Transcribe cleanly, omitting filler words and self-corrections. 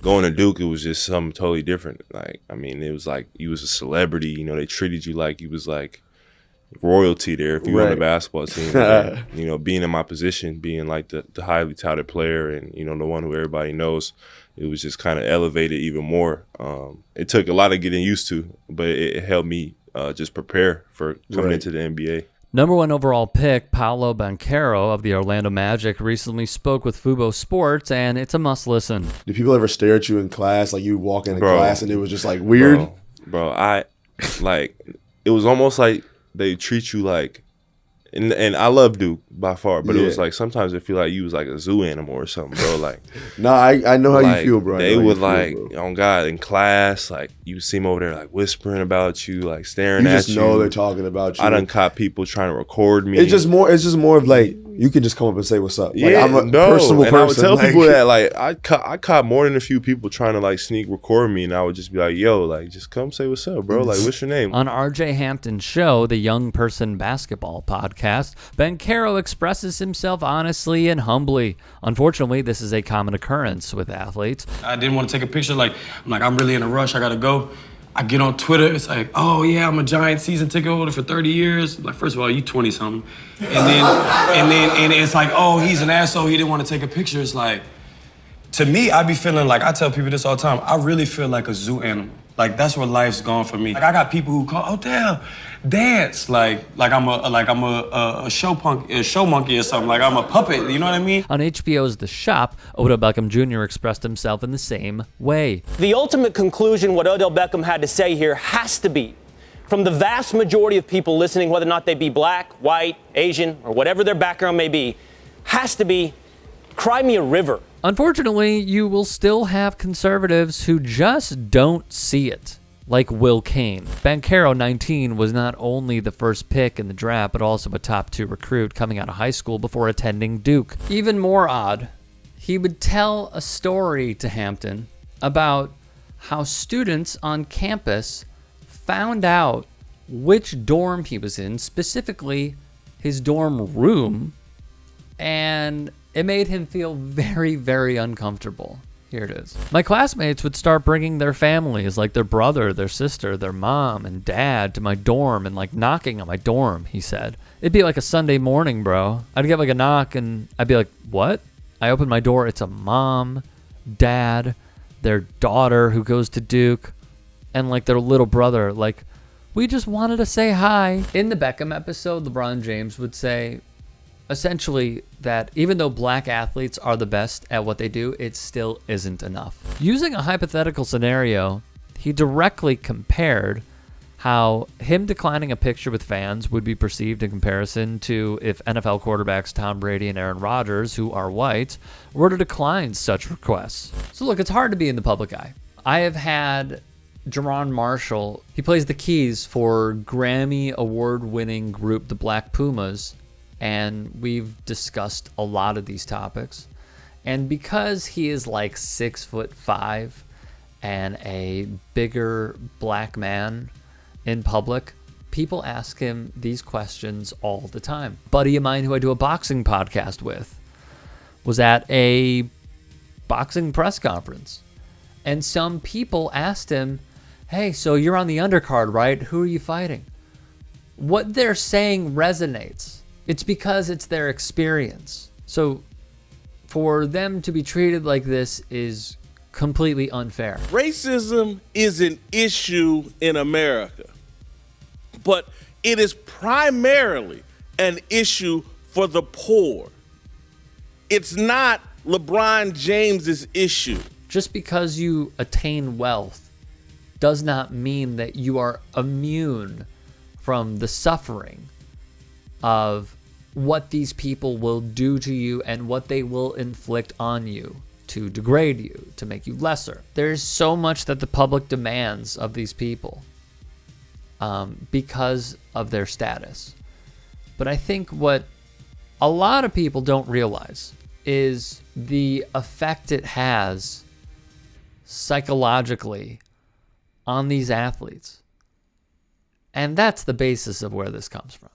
Going to Duke, it was just something totally different. Like, I mean, it was like you was a celebrity. You know, they treated you like you was like royalty there if you were on the basketball team. And, you know, being in my position, being like the highly touted player and, you know, the one who everybody knows, it was just kind of elevated even more. It took a lot of getting used to, but it helped me just prepare for coming into the NBA. Number 1 overall pick, Paolo Banchero of the Orlando Magic, recently spoke with Fubo Sports, and it's a must listen. Did people ever stare at you in class, like you walk into class and it was just like weird? Bro, it was almost like they treat you like, and I love Duke by far, but it was like sometimes it feel like you was like a zoo animal or something, bro. Like, no, I know how you feel, bro. They would like, on God, in class, like you see them over there like whispering about you, like staring at you. You just know they're talking about you. I done caught people trying to record me. It's just more of like you can just come up and say what's up. Like, yeah, I'm a personable person. I would tell people that like I caught more than a few people trying to like sneak record me, and I would just be like, yo, like just come say what's up, bro. Like, what's your name? On RJ Hampton's show, the Young Person Basketball podcast, Banchero expresses himself honestly and humbly. Unfortunately, this is a common occurrence with athletes. I didn't want to take a picture. I'm really in a rush. I gotta go. I get on Twitter. It's like, oh yeah, I'm a Giant season ticket holder for 30 years. Like, first of all, you 20 something, and it's like, oh, he's an asshole. He didn't want to take a picture. It's like, to me, I be feeling like, I tell people this all the time. I really feel like a zoo animal. Like, that's where life's gone for me. Like, I got people who call, Odell, dance. Like I'm a show monkey or something. Like I'm a puppet. You know what I mean? On HBO's The Shop, Odell Beckham Jr. expressed himself in the same way. The ultimate conclusion, what Odell Beckham had to say here, has to be, from the vast majority of people listening, whether or not they be black, white, Asian, or whatever their background may be, has to be, cry me a river. Unfortunately, you will still have conservatives who just don't see it, like Will Kane. Banchero, 19, was not only the first pick in the draft, but also a top 2 recruit coming out of high school before attending Duke. Even more odd, he would tell a story to Hampton about how students on campus found out which dorm he was in, specifically his dorm room, and it made him feel very, very uncomfortable. Here it is. My classmates would start bringing their families, like their brother, their sister, their mom, and dad to my dorm and like knocking on my dorm, he said. It'd be like a Sunday morning, bro. I'd get like a knock and I'd be like, what? I open my door. It's a mom, dad, their daughter who goes to Duke, and like their little brother. Like, we just wanted to say hi. In the Beckham episode, LeBron James would say, essentially, that even though black athletes are the best at what they do, it still isn't enough. Using a hypothetical scenario, he directly compared how him declining a picture with fans would be perceived in comparison to if NFL quarterbacks Tom Brady and Aaron Rodgers, who are white, were to decline such requests. So look, it's hard to be in the public eye. I have had Jerron Marshall, he plays the keys for Grammy award-winning group the Black Pumas, and we've discussed a lot of these topics. And because he is like 6'5" and a bigger black man in public, people ask him these questions all the time. A buddy of mine who I do a boxing podcast with was at a boxing press conference, and some people asked him, hey, so you're on the undercard, right? Who are you fighting? What they're saying resonates. It's because it's their experience. So for them to be treated like this is completely unfair. Racism is an issue in America, but it is primarily an issue for the poor. It's not LeBron James's issue. Just because you attain wealth does not mean that you are immune from the suffering of what these people will do to you and what they will inflict on you to degrade you, to make you lesser. There's so much that the public demands of these people because of their status. But I think what a lot of people don't realize is the effect it has psychologically on these athletes. And that's the basis of where this comes from.